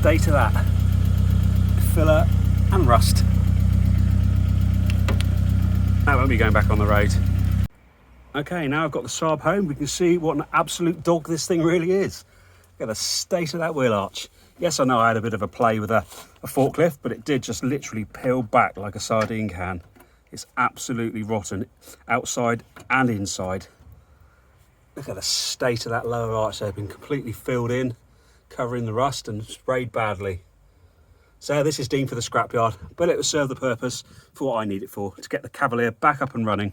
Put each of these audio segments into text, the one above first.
state of that. Filler and rust. That won't be going back on the road. Okay, now I've got the Saab home, we can see what an absolute dog this thing really is. Look at the state of that wheel arch. Yes, I know I had a bit of a play with a forklift, but it did just literally peel back like a sardine can. It's absolutely rotten, outside and inside. Look at the state of that lower arch. They've been completely filled in, covering the rust and sprayed badly. So this is deemed for the scrapyard, but it will serve the purpose for what I need it for, to get the Cavalier back up and running.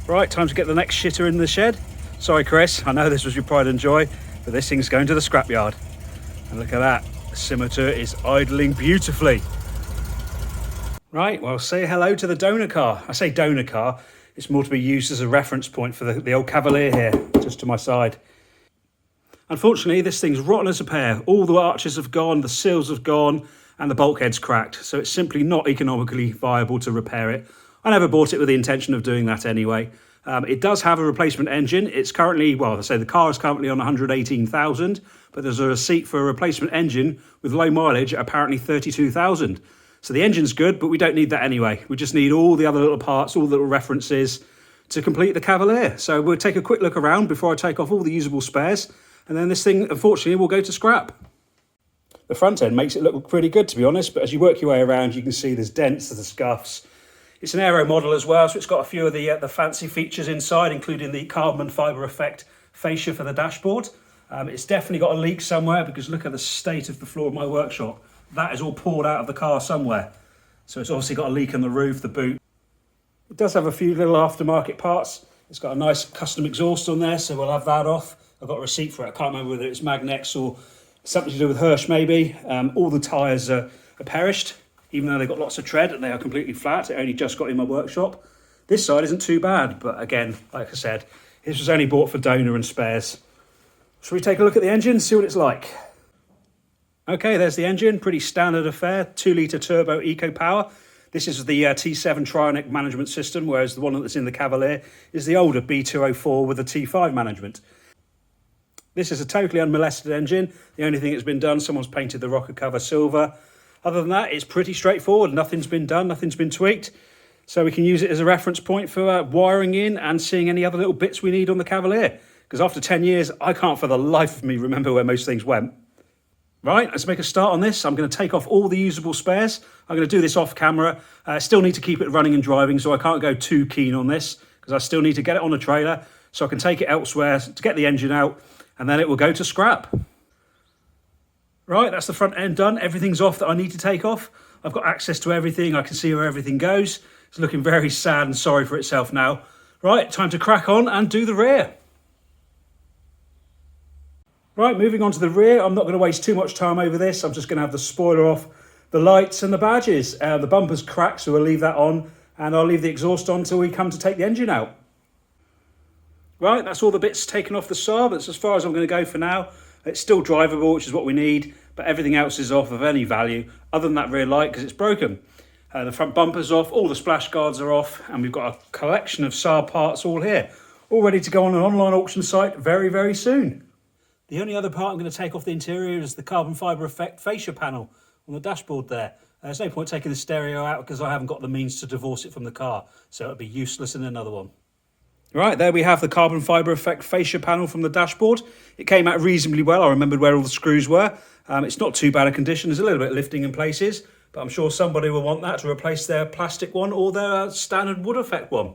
Right, time to get the next shitter in the shed. Sorry, Chris, I know this was your pride and joy, but this thing's going to the scrapyard. And look at that, the scimitar is idling beautifully. Right, well, say hello to the donor car. I say donor car, it's more to be used as a reference point for the old Cavalier here, just to my side. Unfortunately, this thing's rotten as a pear. All the arches have gone, the seals have gone, and the bulkhead's cracked, so it's simply not economically viable to repair it. I never bought it with the intention of doing that anyway. It does have a replacement engine. It's currently, well, I say the car is currently on 118,000, but there's a receipt for a replacement engine with low mileage at apparently 32,000. So the engine's good, but we don't need that anyway. We just need all the other little parts, all the little references to complete the Cavalier. So we'll take a quick look around before I take off all the usable spares, and then this thing, unfortunately, will go to scrap. The front end makes it look pretty good, to be honest, but as you work your way around, you can see there's dents, there's scuffs. It's an Aero model as well, so it's got a few of the fancy features inside, including the carbon fibre effect fascia for the dashboard. It's definitely got a leak somewhere, because look at the state of the floor of my workshop. That is all poured out of the car somewhere. So it's obviously got a leak on the roof, the boot. It does have a few little aftermarket parts. It's got a nice custom exhaust on there, so we'll have that off. I've got a receipt for it. I can't remember whether it's Magnex or something to do with Hirsch maybe. All the tyres are perished, even though they've got lots of tread and they are completely flat. It only just got in my workshop. This side isn't too bad, but again, like I said, this was only bought for donor and spares. Shall we take a look at the engine, see what it's like? Okay, there's the engine, pretty standard affair, 2-litre turbo eco power. This is the T7 Trionic management system, whereas the one that's in the Cavalier is the older B204 with the T5 management. This is a totally unmolested engine. The only thing that's been done, someone's painted the rocker cover silver. Other than that, it's pretty straightforward. Nothing's been done, nothing's been tweaked. So we can use it as a reference point for wiring in and seeing any other little bits we need on the Cavalier. Because after 10 years, I can't for the life of me remember where most things went. Right, let's make a start on this. I'm going to take off all the usable spares. I'm going to do this off camera. I still need to keep it running and driving, so I can't go too keen on this, because I still need to get it on a trailer so I can take it elsewhere to get the engine out, and then it will go to scrap. Right, that's the front end done. Everything's off that I need to take off. I've got access to everything. I can see where everything goes. It's looking very sad and sorry for itself now. Right, time to crack on and do the rear. Right, moving on to the rear. I'm not going to waste too much time over this. I'm just going to have the spoiler off, the lights and the badges. The bumper's cracked, so we'll leave that on, and I'll leave the exhaust on until we come to take the engine out. Right, that's all the bits taken off the Saab. That's as far as I'm going to go for now. It's still drivable, which is what we need, but everything else is off of any value, other than that rear light, because it's broken. The front bumper's off, all the splash guards are off, and we've got a collection of Saab parts all here, all ready to go on an online auction site very, very soon. The only other part I'm going to take off the interior is the carbon fibre effect fascia panel on the dashboard there. There's no point taking the stereo out because I haven't got the means to divorce it from the car, so it'll be useless in another one. Right, there we have the carbon fibre effect fascia panel from the dashboard. It came out reasonably well. I remembered where all the screws were. It's not too bad a condition. There's a little bit of lifting in places, but I'm sure somebody will want that to replace their plastic one or their standard wood effect one.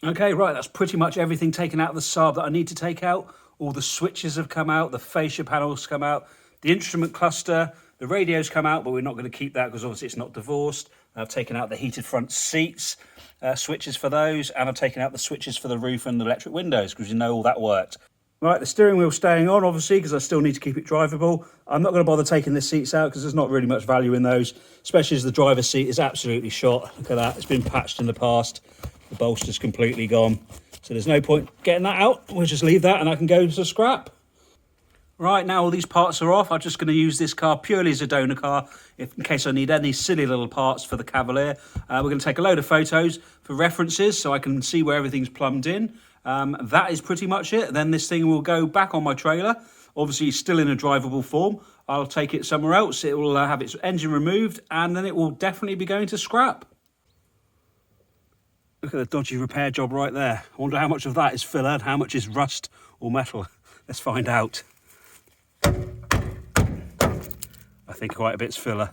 Okay, right, that's pretty much everything taken out of the Saab that I need to take out. All the switches have come out, the fascia panels come out, the instrument cluster, the radios come out, but we're not going to keep that because obviously it's not divorced. I've taken out the heated front seats, switches for those, and I've taken out the switches for the roof and the electric windows because you know all that worked. Right, the steering wheel staying on, obviously, because I still need to keep it drivable. I'm not going to bother taking the seats out because there's not really much value in those, especially as the driver's seat is absolutely shot. Look at that, it's been patched in the past. The bolster's completely gone. So there's no point getting that out. We'll just leave that and I can go to scrap. Right, now all these parts are off. I'm just going to use this car purely as a donor car in case I need any silly little parts for the Cavalier. We're going to take a load of photos for references so I can see where everything's plumbed in. That is pretty much it. Then this thing will go back on my trailer. Obviously still in a drivable form. I'll take it somewhere else. It will have its engine removed and then it will definitely be going to scrap. Look at the dodgy repair job right there. I wonder how much of that is filler and how much is rust or metal. Let's find out. I think quite a bit's filler.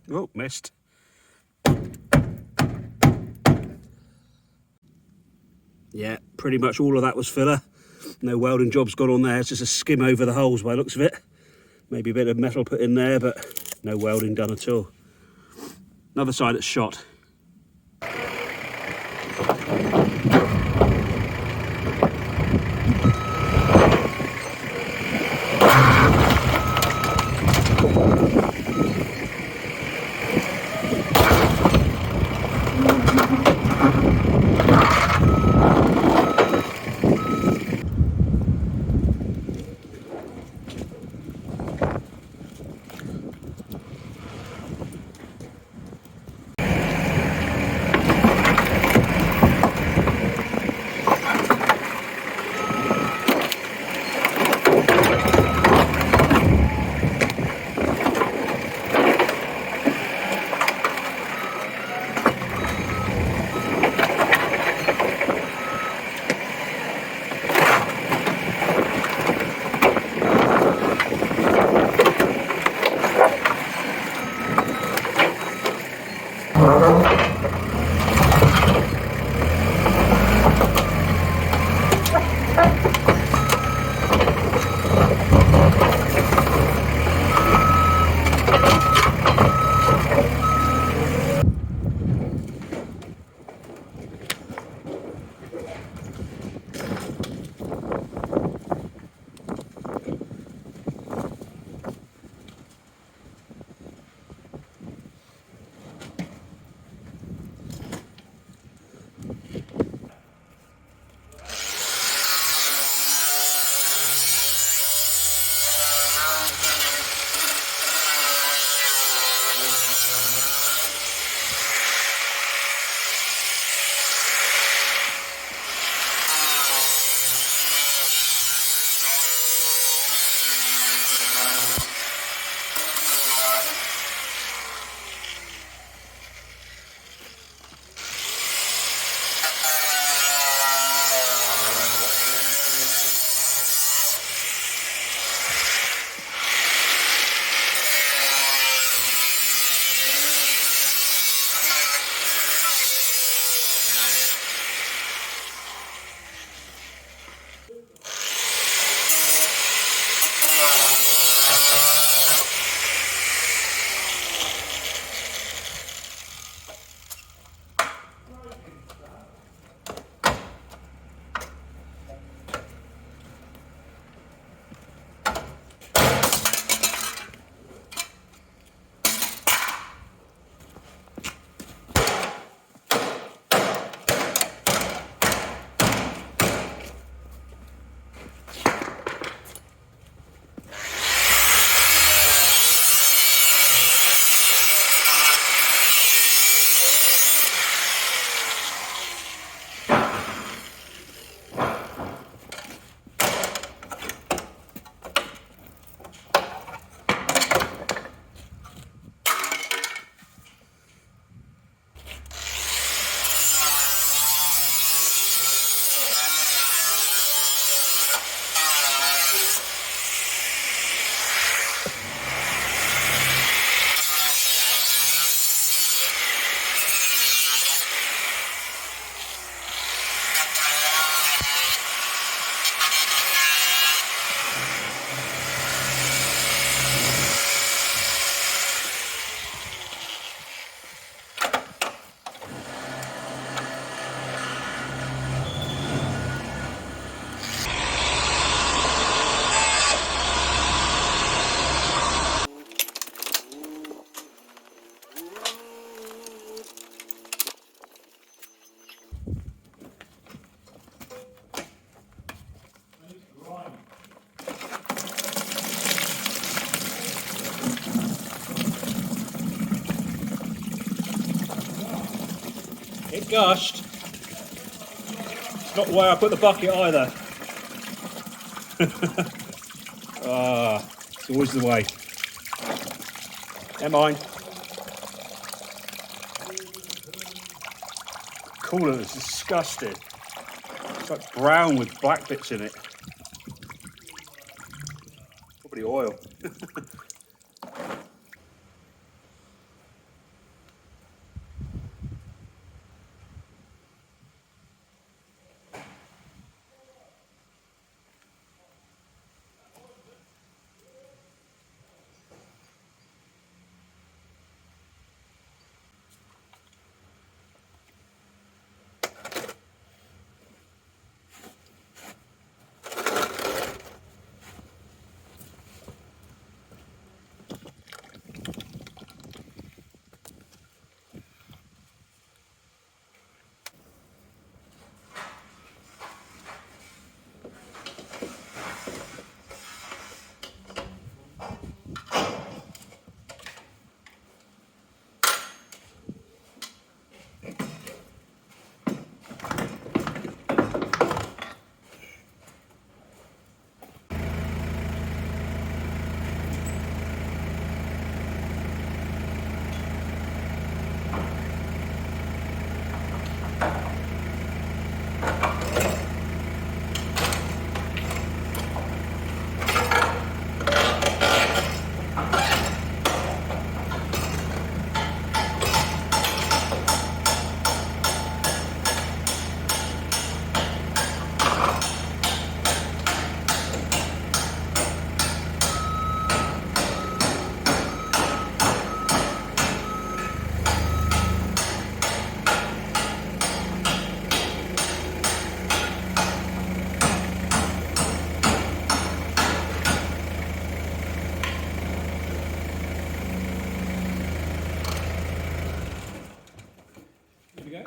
Oh, missed. Yeah, pretty much all of that was filler. No welding job's gone on there. It's just a skim over the holes by the looks of it. Maybe a bit of metal put in there, but no welding done at all. Another side that's shot. It gushed. Not the way I put the bucket either. Ah, it's always the way. Never mind. Cooler is disgusting. It's like brown with black bits in it. Probably oil.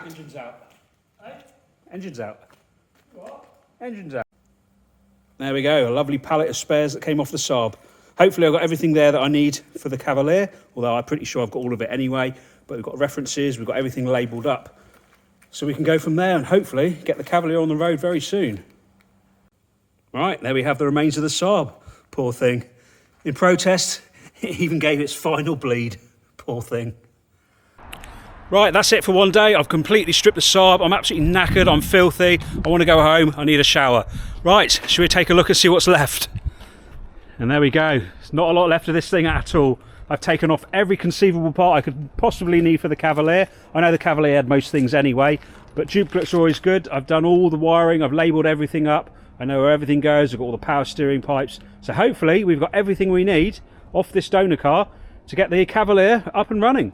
Engine's out. Hey? Engine's out. What? Engine's out. There we go, a lovely pallet of spares that came off the Saab. Hopefully I've got everything there that I need for the Cavalier, although I'm pretty sure I've got all of it anyway, but we've got references, we've got everything labelled up. So we can go from there and hopefully get the Cavalier on the road very soon. Right, there we have the remains of the Saab. Poor thing. In protest, it even gave its final bleed. Poor thing. Right, that's it for one day. I've completely stripped the Saab. I'm absolutely knackered. I'm filthy. I want to go home. I need a shower. Right, should we take a look and see what's left? And there we go. There's not a lot left of this thing at all. I've taken off every conceivable part I could possibly need for the Cavalier. I know the Cavalier had most things anyway, but duplicates are always good. I've done all the wiring. I've labelled everything up. I know where everything goes. I've got all the power steering pipes. So hopefully we've got everything we need off this donor car to get the Cavalier up and running.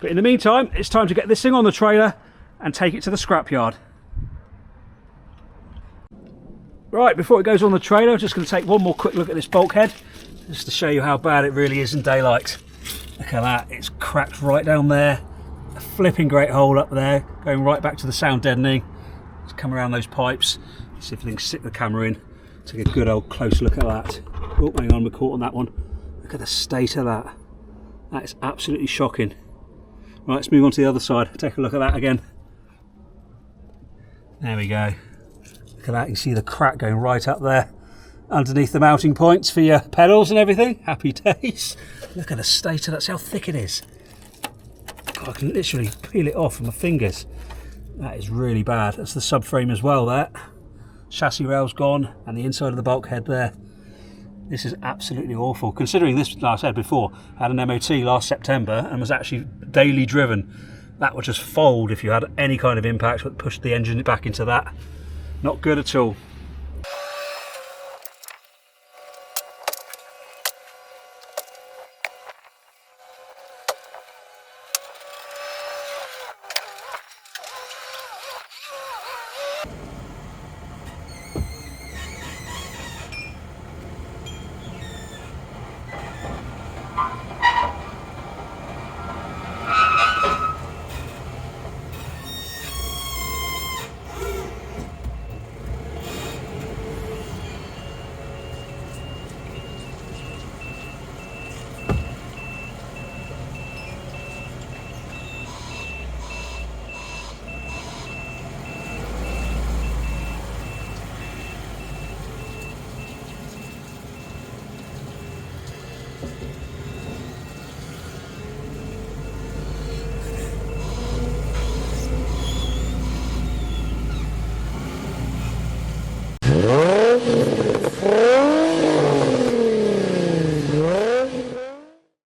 But in the meantime, it's time to get this thing on the trailer and take it to the scrapyard. Right, before it goes on the trailer, I'm just going to take one more quick look at this bulkhead, just to show you how bad it really is in daylight. Look at that, it's cracked right down there. A flipping great hole up there, going right back to the sound deadening. Let's come around those pipes, see if we can stick the camera in. Take a good old close look at that. Oh, hang on, we're caught on that one. Look at the state of that. That is absolutely shocking. Right, let's move on to the other side. Take a look at that again. There we go. Look at that, you can see the crack going right up there underneath the mounting points for your pedals and everything. Happy days. Look at the state of that, see how thick it is. God, I can literally peel it off with my fingers. That is really bad. That's the subframe as well there. Chassis rail's gone and the inside of the bulkhead there. This is absolutely awful, considering this, like I said before, had an MOT last September and was actually daily driven. That would just fold if you had any kind of impact that pushed the engine back into that. Not good at all.